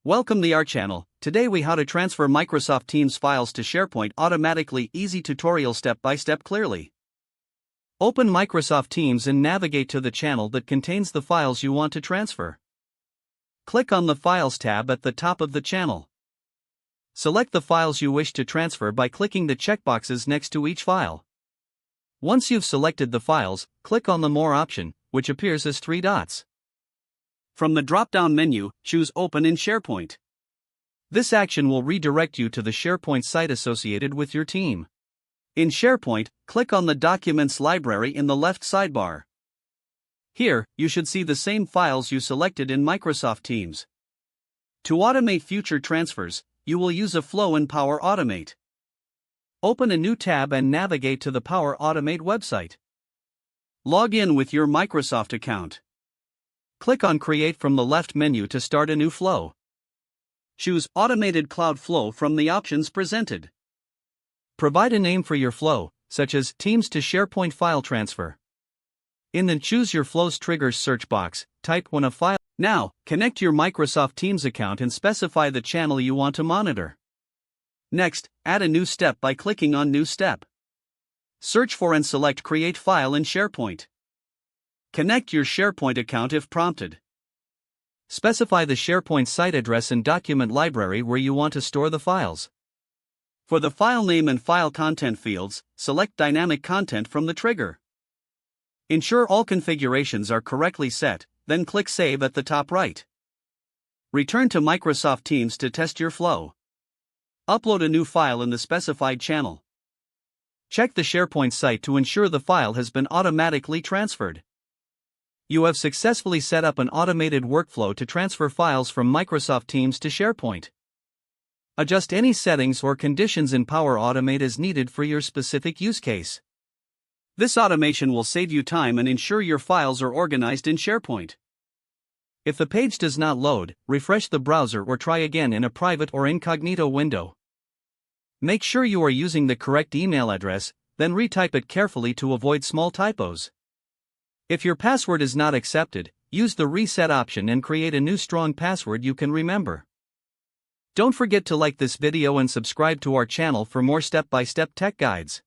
Welcome to our channel. Today we how to transfer Microsoft Teams files to SharePoint automatically. Easy tutorial step by step clearly. Open Microsoft Teams and navigate to the channel that contains the files you want to transfer. Click on the Files tab at the top of the channel. Select the files you wish to transfer by clicking the checkboxes next to each file. Once you've selected the files, click on the More option, which appears as 3 dots. From the drop-down menu, choose Open in SharePoint. This action will redirect you to the SharePoint site associated with your team. In SharePoint, click on the Documents library in the left sidebar. Here, you should see the same files you selected in Microsoft Teams. To automate future transfers, you will use a flow in Power Automate. Open a new tab and navigate to the Power Automate website. Log in with your Microsoft account. Click on Create from the left menu to start a new flow. Choose Automated Cloud Flow from the options presented. Provide a name for your flow, such as Teams to SharePoint File Transfer. In the Choose Your Flows Triggers search box, type when a file. Now, connect your Microsoft Teams account and specify the channel you want to monitor. Next, add a new step by clicking on New Step. Search for and select Create File in SharePoint. Connect your SharePoint account if prompted. Specify the SharePoint site address and document library where you want to store the files. For the file name and file content fields, select Dynamic Content from the trigger. Ensure all configurations are correctly set, then click Save at the top right. Return to Microsoft Teams to test your flow. Upload a new file in the specified channel. Check the SharePoint site to ensure the file has been automatically transferred. You have successfully set up an automated workflow to transfer files from Microsoft Teams to SharePoint. Adjust any settings or conditions in Power Automate as needed for your specific use case. This automation will save you time and ensure your files are organized in SharePoint. If the page does not load, refresh the browser or try again in a private or incognito window. Make sure you are using the correct email address, then retype it carefully to avoid small typos. If your password is not accepted, use the Reset option and create a new strong password you can remember. Don't forget to like this video and subscribe to our channel for more step-by-step tech guides.